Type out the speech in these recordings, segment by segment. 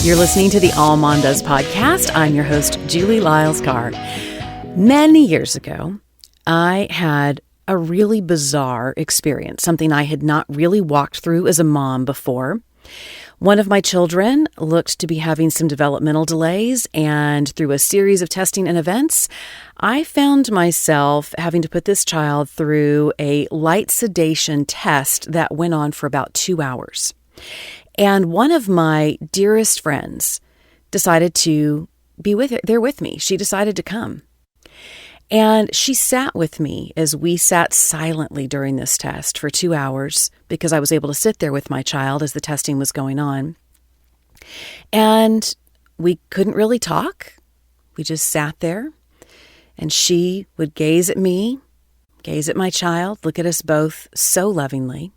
You're listening to the AllMomDoes podcast. I'm your host, Julie Lyles Carr. Many years ago, I had a really bizarre experience, something I had not really walked through as a mom before. One of my children looked to be having some developmental delays, and through a series of testing and events, I found myself having to put this child through a light sedation test that went on for about 2 hours. And one of my dearest friends decided to be there with me. She decided to come. And she sat with me as we sat silently during this test for 2 hours because I was able to sit there with my child as the testing was going on. And we couldn't really talk. We just sat there, and she would gaze at me, gaze at my child, look at us both so lovingly.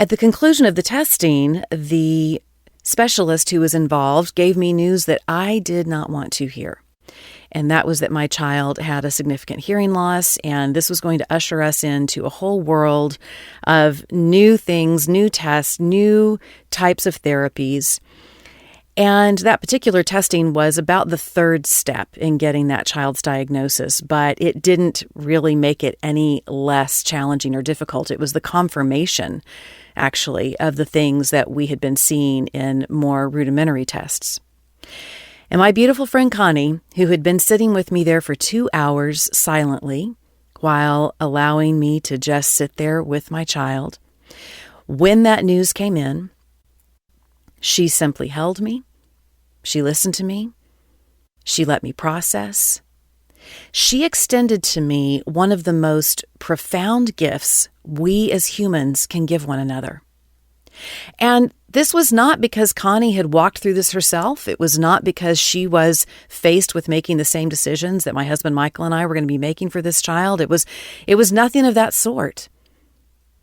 At the conclusion of the testing, the specialist who was involved gave me news that I did not want to hear. And that was that my child had a significant hearing loss, and this was going to usher us into a whole world of new things, new tests, new types of therapies. And that particular testing was about the third step in getting that child's diagnosis, but it didn't really make it any less challenging or difficult. It was the confirmation, actually, of the things that we had been seeing in more rudimentary tests. And my beautiful friend Connie, who had been sitting with me there for 2 hours silently while allowing me to just sit there with my child, when that news came in, she simply held me. She listened to me. She let me process. She extended to me one of the most profound gifts we as humans can give one another. And this was not because Connie had walked through this herself. It was not because she was faced with making the same decisions that my husband Michael and I were going to be making for this child. It was nothing of that sort.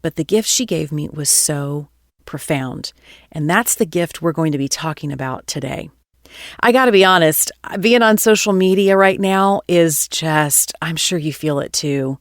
But the gift she gave me was so profound. And that's the gift we're going to be talking about today. I got to be honest, being on social media right now is just, I'm sure you feel it too.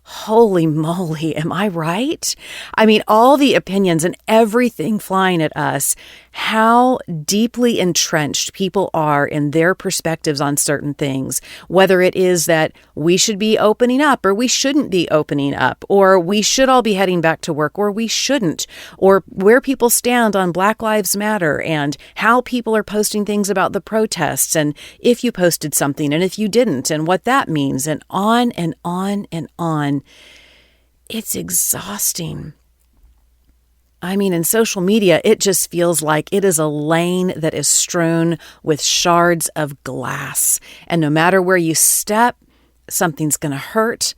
Holy moly, am I right? I mean, all the opinions and everything flying at us, how deeply entrenched people are in their perspectives on certain things, whether it is that we should be opening up or we shouldn't be opening up, or we should all be heading back to work or we shouldn't, or where people stand on Black Lives Matter and how people are posting things about the protests and if you posted something and if you didn't and what that means, and on and on and on. It's exhausting. I mean, in social media, it just feels like it is a lane that is strewn with shards of glass. And no matter where you step, something's going to hurt,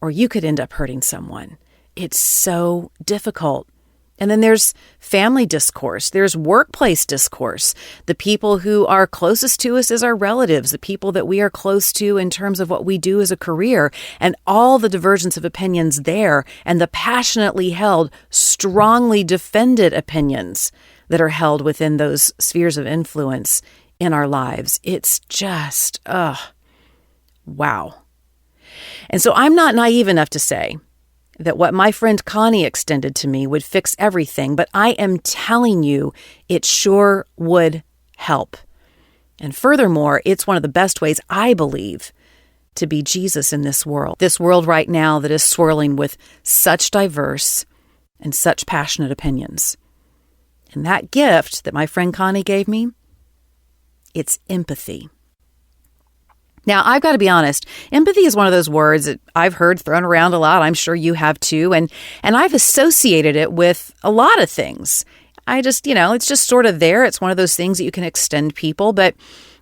or you could end up hurting someone. It's so difficult. And then there's family discourse. There's workplace discourse. The people who are closest to us as our relatives, the people that we are close to in terms of what we do as a career, and all the divergence of opinions there, and the passionately held, strongly defended opinions that are held within those spheres of influence in our lives. It's just, wow. And so I'm not naive enough to say that what my friend Connie extended to me would fix everything, but I am telling you, it sure would help. And furthermore, it's one of the best ways, I believe, to be Jesus in this world right now that is swirling with such diverse and such passionate opinions. And that gift that my friend Connie gave me, it's empathy. Now, I've got to be honest, empathy is one of those words that I've heard thrown around a lot. I'm sure you have too. And I've associated it with a lot of things. It's just sort of there. It's one of those things that you can extend people. But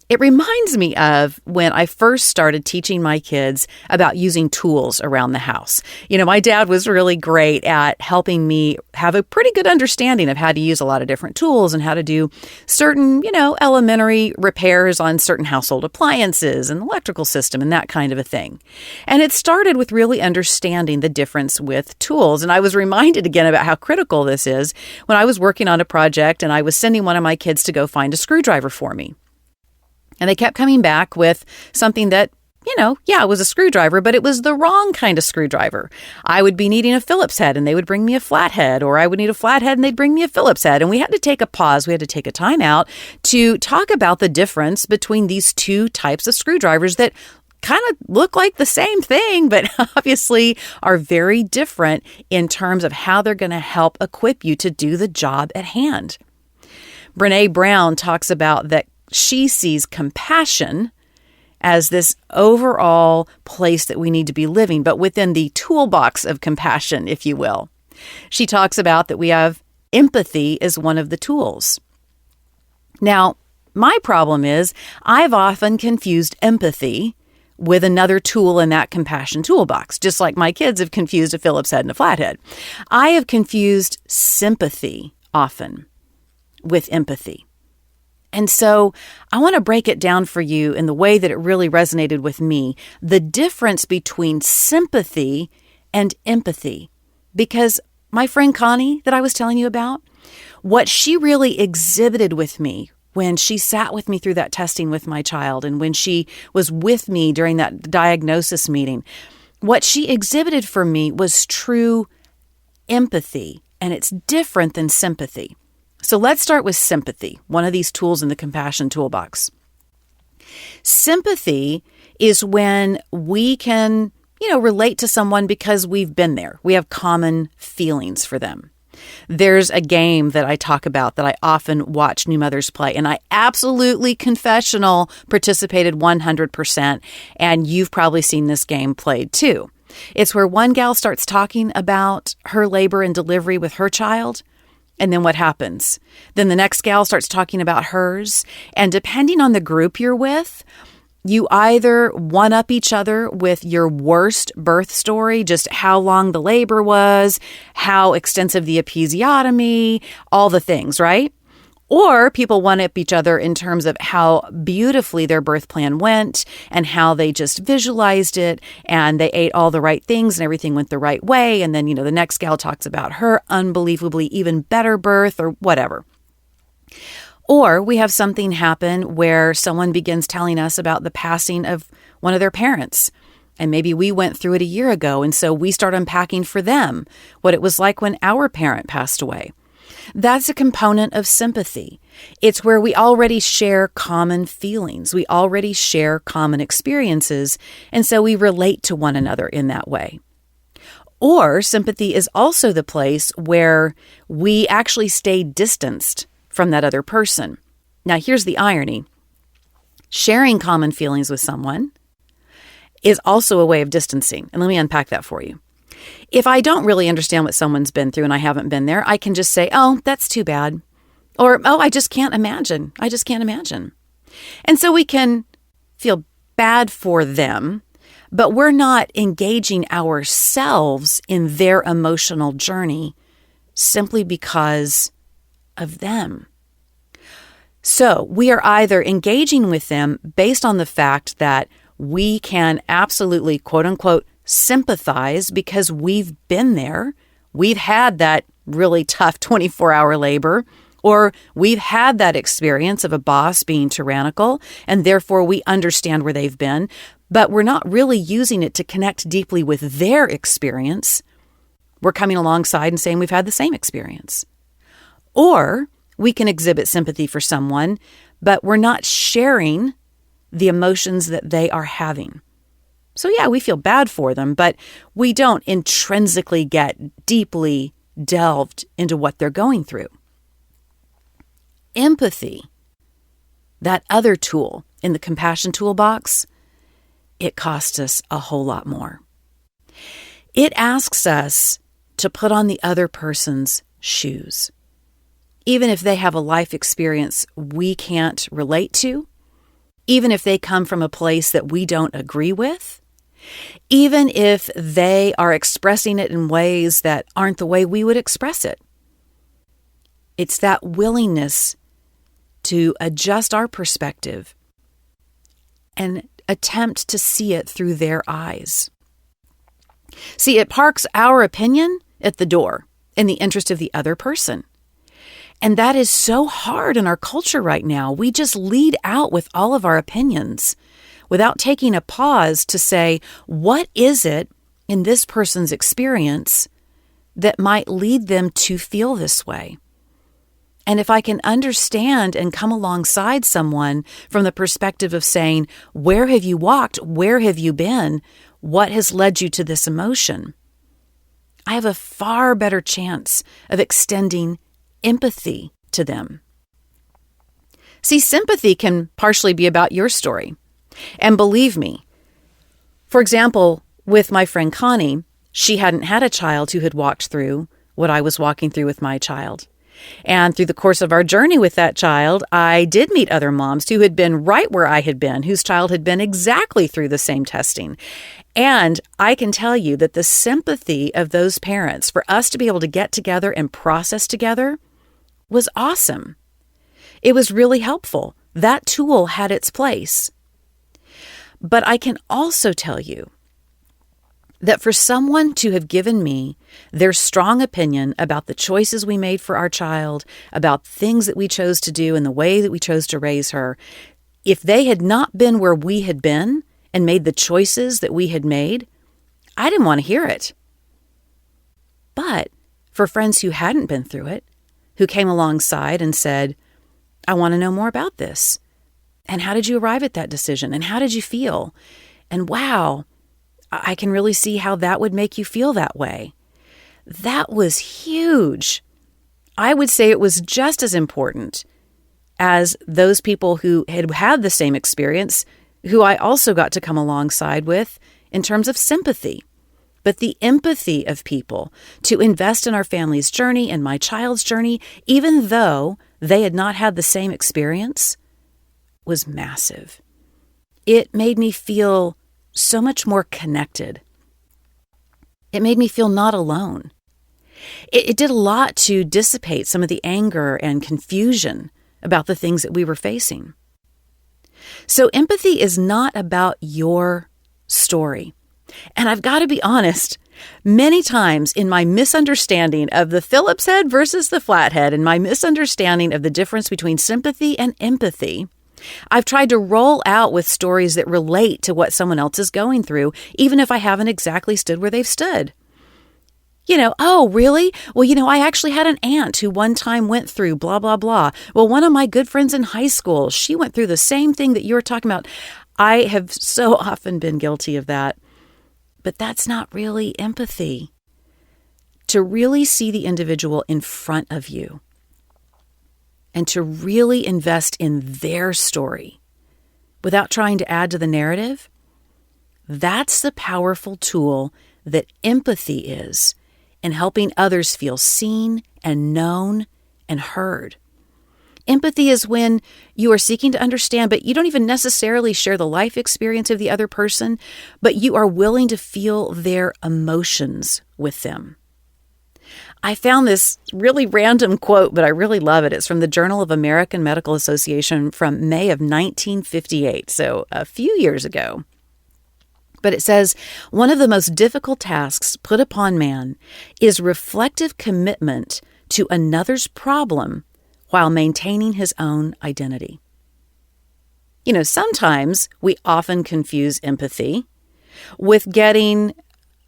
it reminds me of when I first started teaching my kids about using tools around the house. My dad was really great at helping me have a pretty good understanding of how to use a lot of different tools and how to do certain, elementary repairs on certain household appliances and electrical system and that kind of a thing. And it started with really understanding the difference with tools. And I was reminded again about how critical this is when I was working on a project and I was sending one of my kids to go find a screwdriver for me. And they kept coming back with something that it was a screwdriver, but it was the wrong kind of screwdriver. I would be needing a Phillips head and they would bring me a flathead, or I would need a flathead and they'd bring me a Phillips head. And we had to take a pause. We had to take a time out to talk about the difference between these two types of screwdrivers that kind of look like the same thing, but obviously are very different in terms of how they're going to help equip you to do the job at hand. Brene Brown talks about that she sees compassion as this overall place that we need to be living, but within the toolbox of compassion, if you will. She talks about that we have empathy as one of the tools. Now, my problem is I've often confused empathy with another tool in that compassion toolbox, just like my kids have confused a Phillips head and a flathead. I have confused sympathy often with empathy. And so I want to break it down for you in the way that it really resonated with me, the difference between sympathy and empathy. Because my friend Connie that I was telling you about, what she really exhibited with me when she sat with me through that testing with my child and when she was with me during that diagnosis meeting, what she exhibited for me was true empathy, and it's different than sympathy. So let's start with sympathy, one of these tools in the compassion toolbox. Sympathy is when we can, relate to someone because we've been there. We have common feelings for them. There's a game that I talk about that I often watch new mothers play, and I absolutely confessional participated 100%, and you've probably seen this game played too. It's where one gal starts talking about her labor and delivery with her child, and then what happens? Then the next gal starts talking about hers. And depending on the group you're with, you either one-up each other with your worst birth story, just how long the labor was, how extensive the episiotomy, all the things, right? Or people one-up each other in terms of how beautifully their birth plan went and how they just visualized it and they ate all the right things and everything went the right way. And then, the next gal talks about her unbelievably even better birth or whatever. Or we have something happen where someone begins telling us about the passing of one of their parents. And maybe we went through it a year ago. And so we start unpacking for them what it was like when our parent passed away. That's a component of sympathy. It's where we already share common feelings. We already share common experiences, and so we relate to one another in that way. Or sympathy is also the place where we actually stay distanced from that other person. Now, here's the irony. Sharing common feelings with someone is also a way of distancing, and let me unpack that for you. If I don't really understand what someone's been through and I haven't been there, I can just say, oh, that's too bad. Or, oh, I just can't imagine. I just can't imagine. And so we can feel bad for them, but we're not engaging ourselves in their emotional journey simply because of them. So we are either engaging with them based on the fact that we can absolutely, quote unquote, sympathize because we've been there. We've had that really tough 24-hour labor, or we've had that experience of a boss being tyrannical, and therefore we understand where they've been, but we're not really using it to connect deeply with their experience. We're coming alongside and saying we've had the same experience. Or we can exhibit sympathy for someone, but we're not sharing the emotions that they are having. So yeah, we feel bad for them, but we don't intrinsically get deeply delved into what they're going through. Empathy, that other tool in the compassion toolbox, it costs us a whole lot more. It asks us to put on the other person's shoes. Even if they have a life experience we can't relate to, even if they come from a place that we don't agree with, even if they are expressing it in ways that aren't the way we would express it. It's that willingness to adjust our perspective and attempt to see it through their eyes. See, it parks our opinion at the door in the interest of the other person. And that is so hard in our culture right now. We just lead out with all of our opinions. without taking a pause to say, what is it in this person's experience that might lead them to feel this way? And if I can understand and come alongside someone from the perspective of saying, where have you walked? Where have you been? What has led you to this emotion? I have a far better chance of extending empathy to them. See, sympathy can partially be about your story. And believe me, for example, with my friend Connie, she hadn't had a child who had walked through what I was walking through with my child. And through the course of our journey with that child, I did meet other moms who had been right where I had been, whose child had been exactly through the same testing. And I can tell you that the sympathy of those parents for us to be able to get together and process together was awesome. It was really helpful. That tool had its place. But I can also tell you that for someone to have given me their strong opinion about the choices we made for our child, about things that we chose to do and the way that we chose to raise her, if they had not been where we had been and made the choices that we had made, I didn't want to hear it. But for friends who hadn't been through it, who came alongside and said, I want to know more about this. And how did you arrive at that decision? And how did you feel? And wow, I can really see how that would make you feel that way. That was huge. I would say it was just as important as those people who had had the same experience, who I also got to come alongside with in terms of sympathy. But the empathy of people to invest in our family's journey and my child's journey, even though they had not had the same experience, was massive. It made me feel so much more connected. It made me feel not alone. It did a lot to dissipate some of the anger and confusion about the things that we were facing. So empathy is not about your story. And I've got to be honest, many times in my misunderstanding of the Phillips head versus the flathead and my misunderstanding of the difference between sympathy and empathy, I've tried to roll out with stories that relate to what someone else is going through, even if I haven't exactly stood where they've stood. Oh, really? Well, I actually had an aunt who one time went through blah, blah, blah. Well, one of my good friends in high school, she went through the same thing that you were talking about. I have so often been guilty of that. But that's not really empathy. To really see the individual in front of you and to really invest in their story without trying to add to the narrative, that's the powerful tool that empathy is in helping others feel seen and known and heard. Empathy is when you are seeking to understand, but you don't even necessarily share the life experience of the other person, but you are willing to feel their emotions with them. I found this really random quote, but I really love it. It's from the Journal of American Medical Association from May of 1958, so a few years ago. But it says, one of the most difficult tasks put upon man is reflective commitment to another's problem while maintaining his own identity. Sometimes we often confuse empathy with getting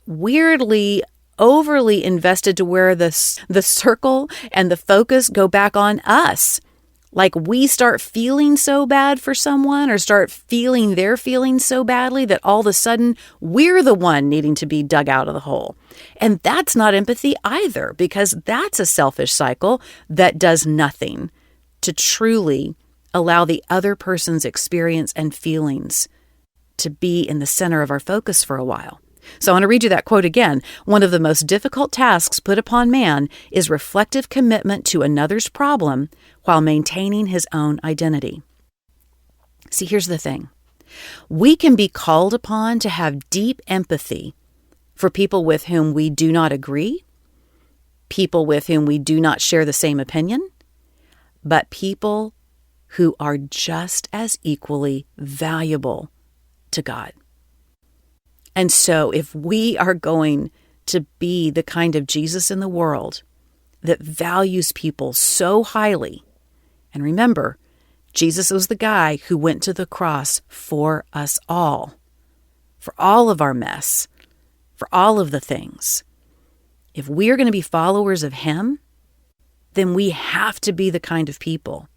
weirdly overly invested to where the circle and the focus go back on us. Like we start feeling so bad for someone or start feeling their feelings so badly that all of a sudden we're the one needing to be dug out of the hole. And that's not empathy either, because that's a selfish cycle that does nothing to truly allow the other person's experience and feelings to be in the center of our focus for a while. So I want to read you that quote again. One of the most difficult tasks put upon man is reflective commitment to another's problem while maintaining his own identity. See, here's the thing. We can be called upon to have deep empathy for people with whom we do not agree, people with whom we do not share the same opinion, but people who are just as equally valuable to God. And so if we are going to be the kind of Jesus in the world that values people so highly, and remember, Jesus was the guy who went to the cross for us all, for all of our mess, for all of the things. If we are going to be followers of him, then we have to be the kind of people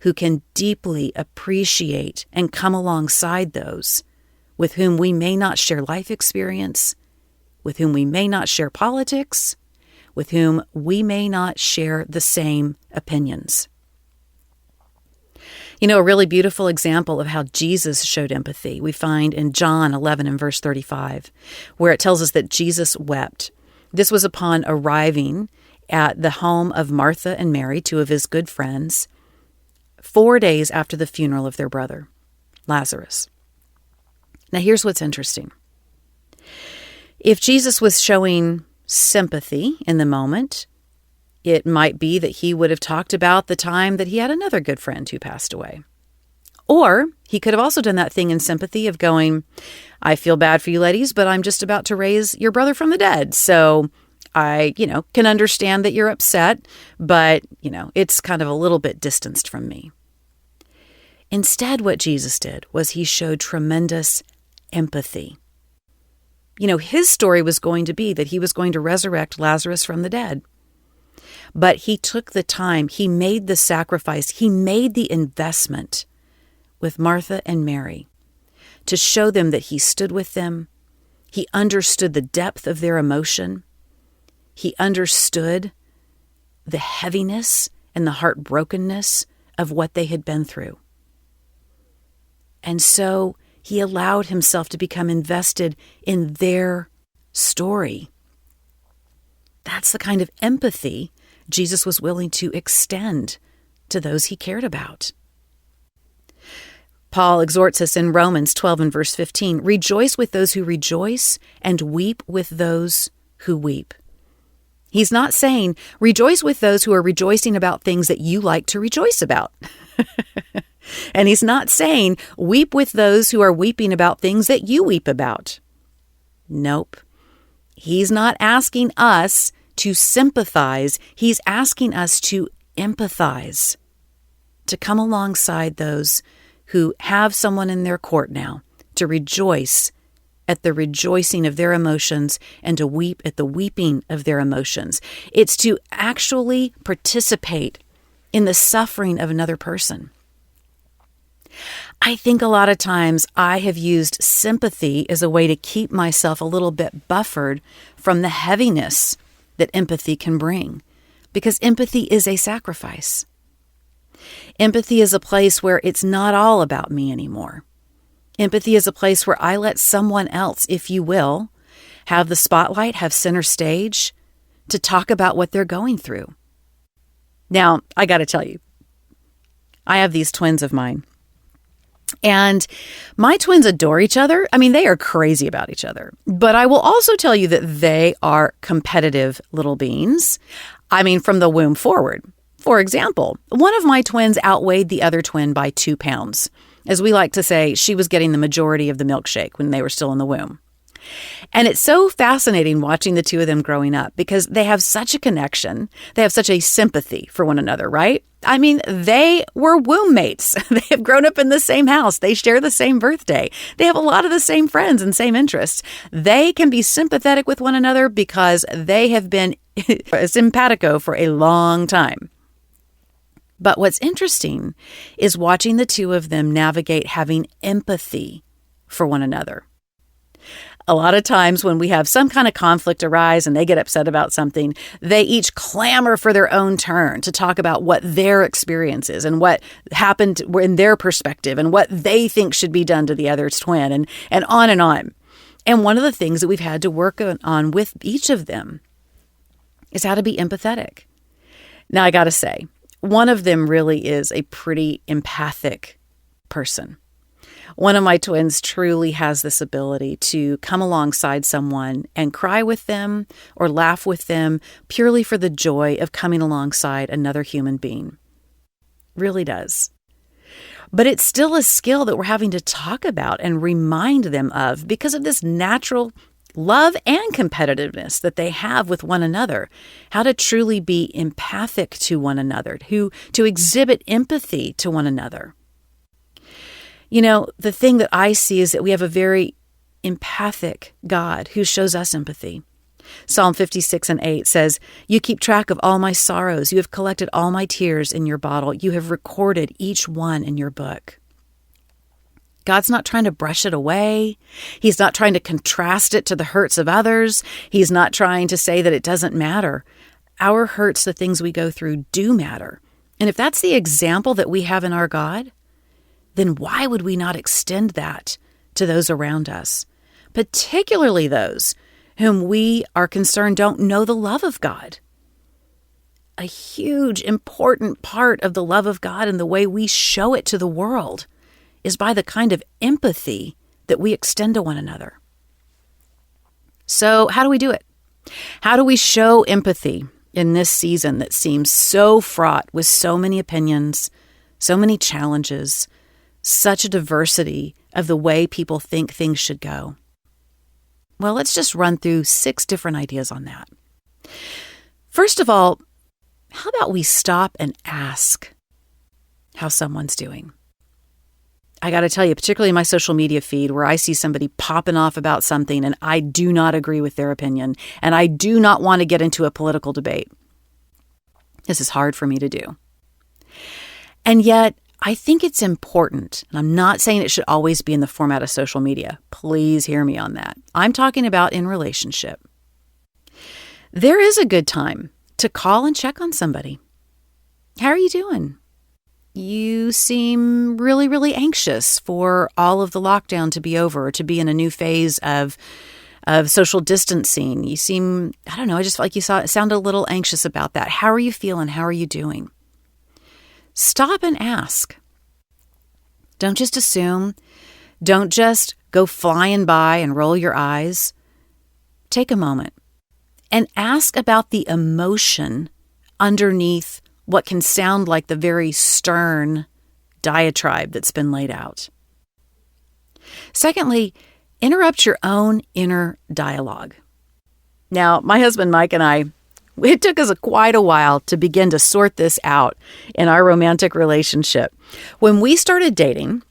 who can deeply appreciate and come alongside those with whom we may not share life experience, with whom we may not share politics, with whom we may not share the same opinions. You know, a really beautiful example of how Jesus showed empathy we find in John 11 and verse 35, where it tells us that Jesus wept. This was upon arriving at the home of Martha and Mary, two of his good friends, 4 days after the funeral of their brother, Lazarus. Now, here's what's interesting. If Jesus was showing sympathy in the moment, it might be that he would have talked about the time that he had another good friend who passed away. Or he could have also done that thing in sympathy of going, I feel bad for you ladies, but I'm just about to raise your brother from the dead. So I, can understand that you're upset, but, it's kind of a little bit distanced from me. Instead, what Jesus did was he showed tremendous empathy. His story was going to be that he was going to resurrect Lazarus from the dead. But he took the time, he made the sacrifice, he made the investment with Martha and Mary to show them that he stood with them. He understood the depth of their emotion. He understood the heaviness and the heartbrokenness of what they had been through. And so he allowed himself to become invested in their story. That's the kind of empathy Jesus was willing to extend to those he cared about. Paul exhorts us in Romans 12 and verse 15, rejoice with those who rejoice and weep with those who weep. He's not saying rejoice with those who are rejoicing about things that you like to rejoice about. And he's not saying weep with those who are weeping about things that you weep about. Nope. He's not asking us to sympathize. He's asking us to empathize, to come alongside those who have someone in their court now, to rejoice at the rejoicing of their emotions and to weep at the weeping of their emotions. It's to actually participate in the suffering of another person. I think a lot of times I have used sympathy as a way to keep myself a little bit buffered from the heaviness that empathy can bring, because empathy is a sacrifice. Empathy is a place where it's not all about me anymore. Empathy is a place where I let someone else, if you will, have the spotlight, have center stage to talk about what they're going through. Now, I got to tell you, I have these twins of mine. And my twins adore each other. I mean, they are crazy about each other. But I will also tell you that they are competitive little beings. I mean, from the womb forward. For example, one of my twins outweighed the other twin by 2 pounds. As we like to say, she was getting the majority of the milkshake when they were still in the womb. And it's so fascinating watching the two of them growing up because they have such a connection. They have such a sympathy for one another, right? I mean, they were womb mates. They have grown up in the same house. They share the same birthday. They have a lot of the same friends and same interests. They can be sympathetic with one another because they have been simpatico for a long time. But what's interesting is watching the two of them navigate having empathy for one another. A lot of times when we have some kind of conflict arise and they get upset about something, they each clamor for their own turn to talk about what their experience is and what happened in their perspective and what they think should be done to the other's twin and on and on. And one of the things that we've had to work on with each of them is how to be empathetic. Now, I got to say, one of them really is a pretty empathic person. One of my twins truly has this ability to come alongside someone and cry with them or laugh with them purely for the joy of coming alongside another human being. Really does. But it's still a skill that we're having to talk about and remind them of because of this natural love and competitiveness that they have with one another, how to truly be empathic to one another, to exhibit empathy to one another. The thing that I see is that we have a very empathic God who shows us empathy. Psalm 56:8 says, "You keep track of all my sorrows. You have collected all my tears in your bottle. You have recorded each one in your book." God's not trying to brush it away. He's not trying to contrast it to the hurts of others. He's not trying to say that it doesn't matter. Our hurts, the things we go through, do matter. And if that's the example that we have in our God, then why would we not extend that to those around us, particularly those whom we are concerned don't know the love of God? A huge, important part of the love of God and the way we show it to the world is by the kind of empathy that we extend to one another. So how do we do it? How do we show empathy in this season that seems so fraught with so many opinions, so many challenges, such a diversity of the way people think things should go? Well, let's just run through 6 different ideas on that. First of all, how about we stop and ask how someone's doing? I got to tell you, particularly in my social media feed where I see somebody popping off about something and I do not agree with their opinion and I do not want to get into a political debate. This is hard for me to do. And yet, I think it's important, and I'm not saying it should always be in the format of social media. Please hear me on that. I'm talking about in relationship. There is a good time to call and check on somebody. How are you doing? You seem really, really anxious for all of the lockdown to be over, or to be in a new phase of social distancing. You seem, I don't know, I just felt like you sound a little anxious about that. How are you feeling? How are you doing? Stop and ask. Don't just assume. Don't just go flying by and roll your eyes. Take a moment and ask about the emotion underneath what can sound like the very stern diatribe that's been laid out. Secondly, interrupt your own inner dialogue. Now, my husband Mike and I, it took us quite a while to begin to sort this out in our romantic relationship. When we started dating,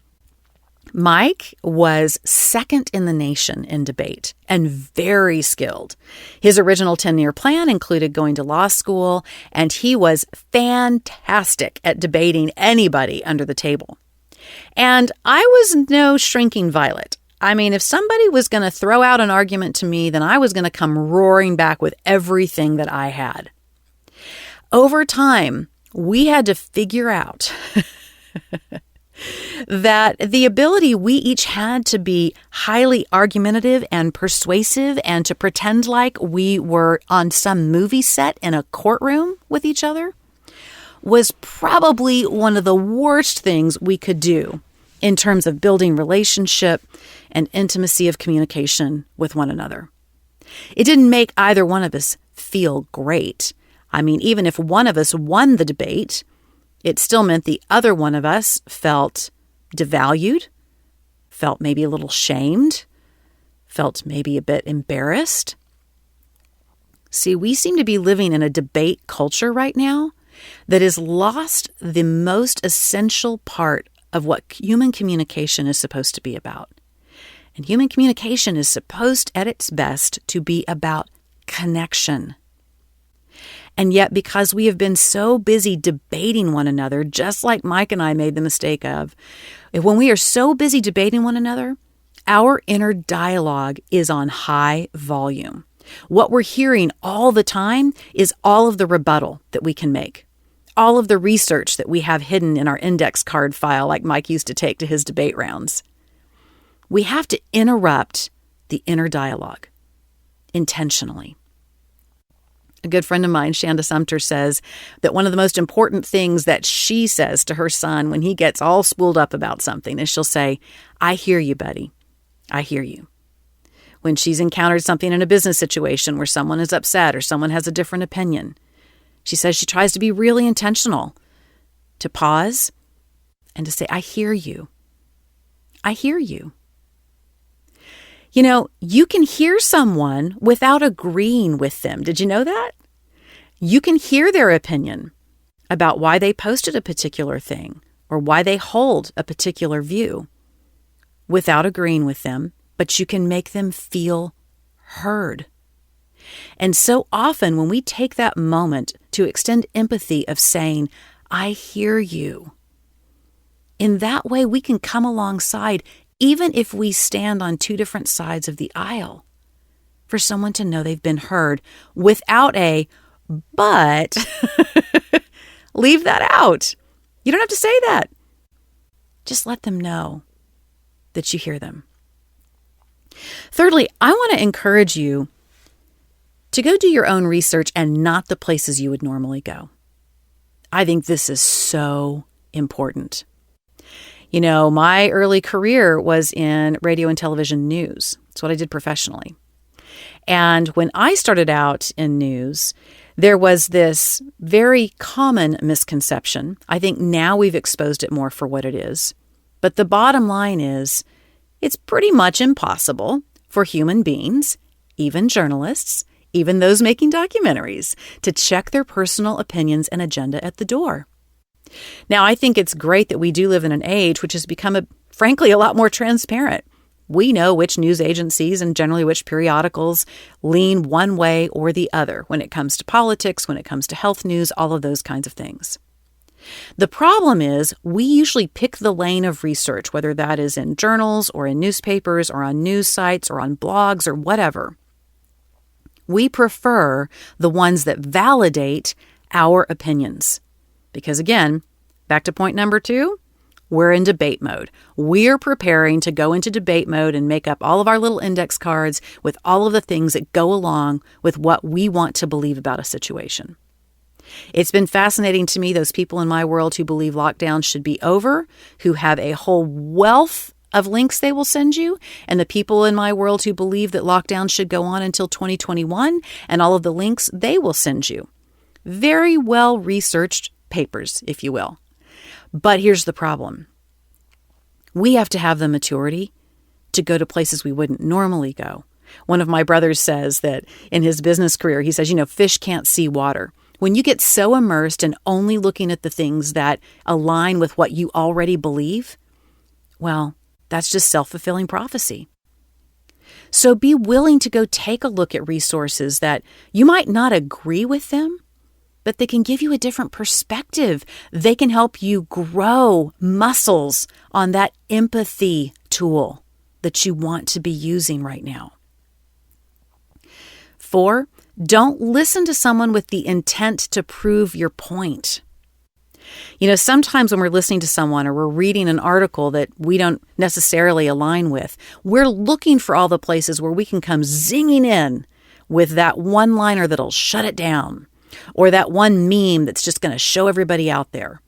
Mike was second in the nation in debate and very skilled. His original 10-year plan included going to law school, and he was fantastic at debating anybody under the table. And I was no shrinking violet. I mean, if somebody was going to throw out an argument to me, then I was going to come roaring back with everything that I had. Over time, we had to figure out that the ability we each had to be highly argumentative and persuasive and to pretend like we were on some movie set in a courtroom with each other was probably one of the worst things we could do in terms of building relationship and intimacy of communication with one another. It didn't make either one of us feel great. I mean, even if one of us won the debate, it still meant the other one of us felt devalued, felt maybe a little shamed, felt maybe a bit embarrassed. See, we seem to be living in a debate culture right now that has lost the most essential part of what human communication is supposed to be about. And human communication is supposed at its best to be about connection. And yet, because we have been so busy debating one another, just like Mike and I made the mistake of, when we are so busy debating one another, our inner dialogue is on high volume. What we're hearing all the time is all of the rebuttal that we can make, all of the research that we have hidden in our index card file like Mike used to take to his debate rounds. We have to interrupt the inner dialogue intentionally. A good friend of mine, Shanda Sumter, says that one of the most important things that she says to her son when he gets all spooled up about something is she'll say, "I hear you, buddy. I hear you." When she's encountered something in a business situation where someone is upset or someone has a different opinion, she says she tries to be really intentional, to pause and to say, "I hear you. I hear you." You can hear someone without agreeing with them. Did you know that? You can hear their opinion about why they posted a particular thing or why they hold a particular view without agreeing with them, but you can make them feel heard. And so often when we take that moment to extend empathy of saying, I hear you, in that way we can come alongside, even if we stand on two different sides of the aisle, for someone to know they've been heard without a but. Leave that out. You don't have to say that. Just let them know that you hear them. Thirdly, I want to encourage you to go do your own research and not the places you would normally go. I think this is so important. My early career was in radio and television news. It's what I did professionally. And when I started out in news, there was this very common misconception. I think now we've exposed it more for what it is. But the bottom line is, it's pretty much impossible for human beings, even journalists, even those making documentaries, to check their personal opinions and agenda at the door. Now, I think it's great that we do live in an age which has become, frankly, a lot more transparent. We know which news agencies and generally which periodicals lean one way or the other when it comes to politics, when it comes to health news, all of those kinds of things. The problem is we usually pick the lane of research, whether that is in journals or in newspapers or on news sites or on blogs or whatever. We prefer the ones that validate our opinions. Because again, back to point number 2, we're in debate mode. We're preparing to go into debate mode and make up all of our little index cards with all of the things that go along with what we want to believe about a situation. It's been fascinating to me, those people in my world who believe lockdown should be over, who have a whole wealth of links they will send you, and the people in my world who believe that lockdown should go on until 2021, and all of the links they will send you. Very well researched papers, if you will. But here's the problem. We have to have the maturity to go to places we wouldn't normally go. One of my brothers says that in his business career, he says, fish can't see water. When you get so immersed in only looking at the things that align with what you already believe, well, that's just self-fulfilling prophecy. So be willing to go take a look at resources that you might not agree with them, but they can give you a different perspective. They can help you grow muscles on that empathy tool that you want to be using right now. 4, don't listen to someone with the intent to prove your point. Sometimes when we're listening to someone or we're reading an article that we don't necessarily align with, we're looking for all the places where we can come zinging in with that one-liner that'll shut it down, or that one meme that's just going to show everybody out there.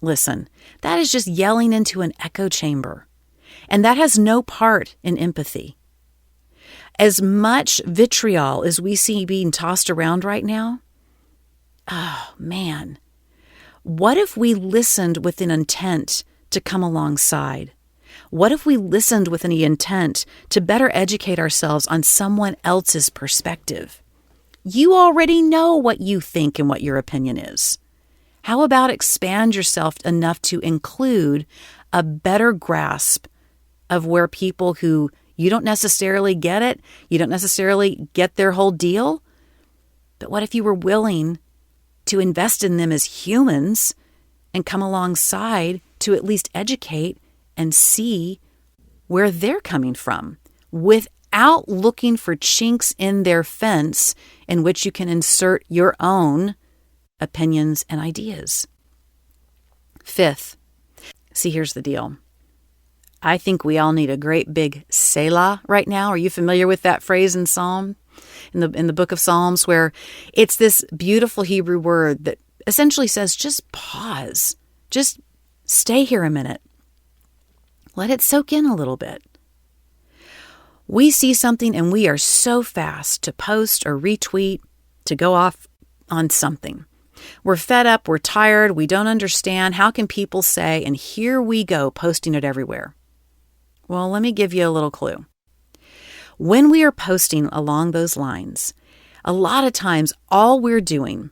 Listen, that is just yelling into an echo chamber, and that has no part in empathy. As much vitriol as we see being tossed around right now, oh man, what if we listened with an intent to come alongside? What if we listened with an intent to better educate ourselves on someone else's perspective? You already know what you think and what your opinion is. How about expand yourself enough to include a better grasp of where people who you don't necessarily get it, you don't necessarily get their whole deal, but what if you were willing to invest in them as humans and come alongside to at least educate and see where they're coming from without looking for chinks in their fence in which you can insert your own opinions and ideas. 5th, see, here's the deal. I think we all need a great big Selah right now. Are you familiar with that phrase in Psalm? In the book of Psalms, where it's this beautiful Hebrew word that essentially says, just pause. Just stay here a minute. Let it soak in a little bit. We see something and we are so fast to post or retweet, to go off on something. We're fed up, we're tired, we don't understand. How can people say, and here we go, posting it everywhere? Well, let me give you a little clue. When we are posting along those lines, a lot of times all we're doing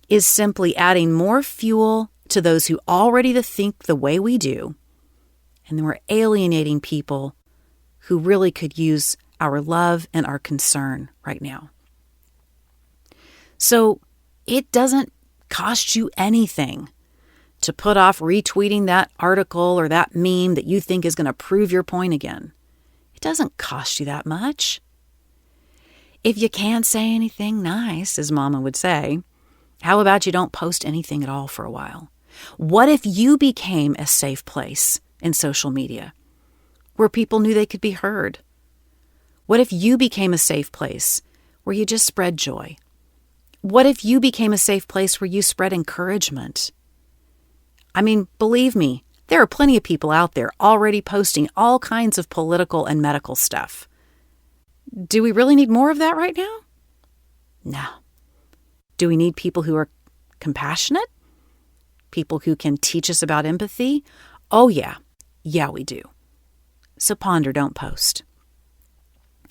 is simply adding more fuel to those who already think the way we do, and then we're alienating people who really could use our love and our concern right now. So it doesn't cost you anything to put off retweeting that article or that meme that you think is going to prove your point again. It doesn't cost you that much. If you can't say anything nice, as Mama would say, how about you don't post anything at all for a while? What if you became a safe place in social media where people knew they could be heard? What if you became a safe place where you just spread joy? What if you became a safe place where you spread encouragement? I mean, believe me, there are plenty of people out there already posting all kinds of political and medical stuff. Do we really need more of that right now? No. Do we need people who are compassionate? People who can teach us about empathy? Oh, yeah. Yeah, we do. So ponder, don't post.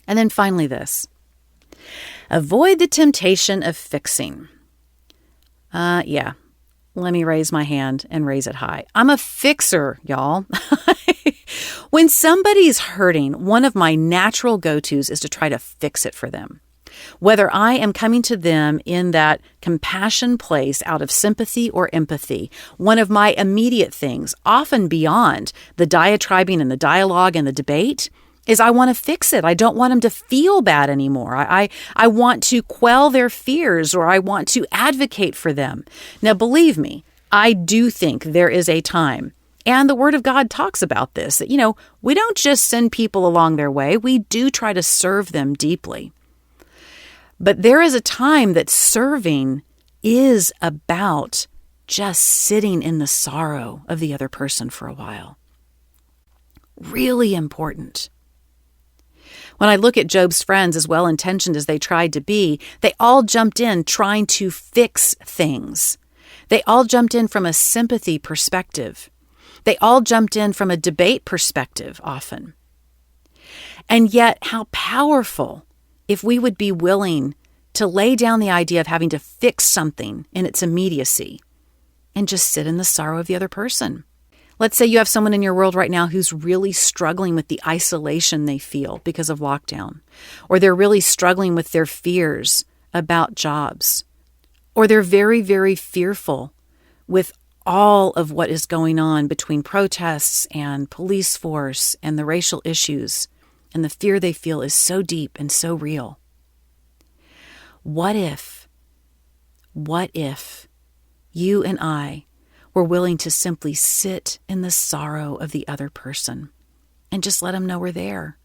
And then finally this. Avoid the temptation of fixing. Yeah. Let me raise my hand and raise it high. I'm a fixer, y'all. When somebody's hurting, one of my natural go-tos is to try to fix it for them. Whether I am coming to them in that compassion place out of sympathy or empathy, one of my immediate things, often beyond the diatribing and the dialogue and the debate, is I want to fix it. I don't want them to feel bad anymore. I want to quell their fears, or I want to advocate for them. Now, believe me, I do think there is a time, and the Word of God talks about this, that, we don't just send people along their way. We do try to serve them deeply. But there is a time that serving is about just sitting in the sorrow of the other person for a while. Really important. When I look at Job's friends, as well-intentioned as they tried to be, they all jumped in trying to fix things. They all jumped in from a sympathy perspective. They all jumped in from a debate perspective often. And yet, how powerful if we would be willing to lay down the idea of having to fix something in its immediacy and just sit in the sorrow of the other person. Let's say you have someone in your world right now who's really struggling with the isolation they feel because of lockdown, or they're really struggling with their fears about jobs, or they're very, very fearful with all of what is going on between protests and police force and the racial issues, and the fear they feel is so deep and so real. What if you and I were willing to simply sit in the sorrow of the other person and just let them know we're there?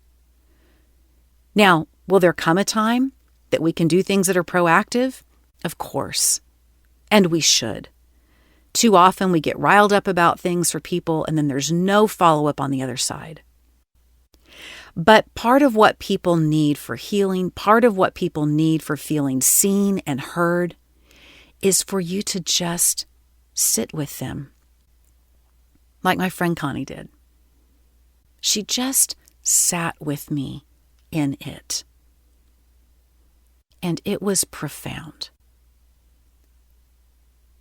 Now, will there come a time that we can do things that are proactive? Of course. And we should. Too often we get riled up about things for people, and then there's no follow-up on the other side. But part of what people need for healing, part of what people need for feeling seen and heard, is for you to just sit with them. Like my friend Connie did. She just sat with me in it. And it was profound.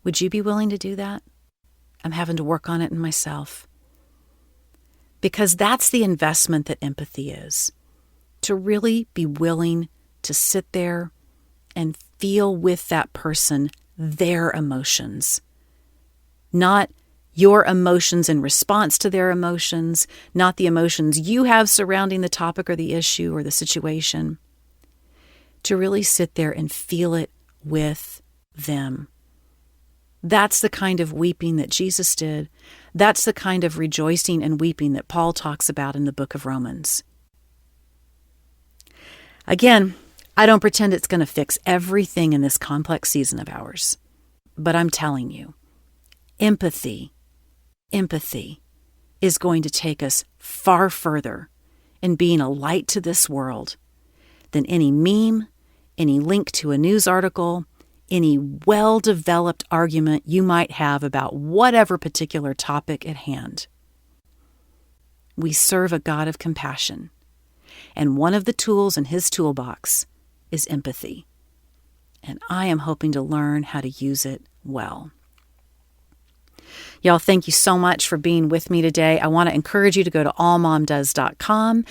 Would you be willing to do that? I'm having to work on it in myself. Because that's the investment that empathy is. To really be willing to sit there and feel with that person their emotions. Not your emotions in response to their emotions, not the emotions you have surrounding the topic or the issue or the situation. To really sit there and feel it with them. That's the kind of weeping that Jesus did. That's the kind of rejoicing and weeping that Paul talks about in the book of Romans. Again, I don't pretend it's going to fix everything in this complex season of ours. But I'm telling you, empathy is going to take us far further in being a light to this world than any meme, any link to a news article, any well-developed argument you might have about whatever particular topic at hand. We serve a God of compassion, And one of the tools in his toolbox is empathy. And I am hoping to learn how to use it well. Y'all, thank you so much for being with me today. I want to encourage you to go to allmomdoes.com.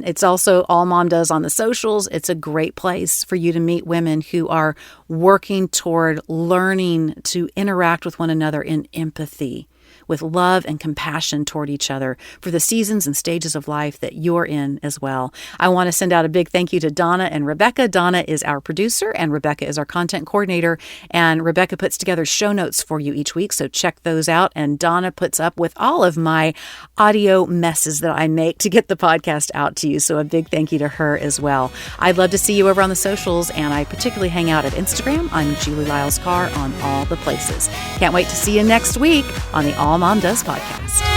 It's also AllMomDoes on the socials. It's a great place for you to meet women who are working toward learning to interact with one another in empathy, with love and compassion toward each other for the seasons and stages of life that you're in as well. I want to send out a big thank you to Donna and Rebecca. Donna is our producer and Rebecca is our content coordinator. And Rebecca puts together show notes for you each week, so check those out. And Donna puts up with all of my audio messes that I make to get the podcast out to you. So a big thank you to her as well. I'd love to see you over on the socials, and I particularly hang out at Instagram. I'm Julie Lyles Carr on all the places. Can't wait to see you next week on the All Mom Does podcast.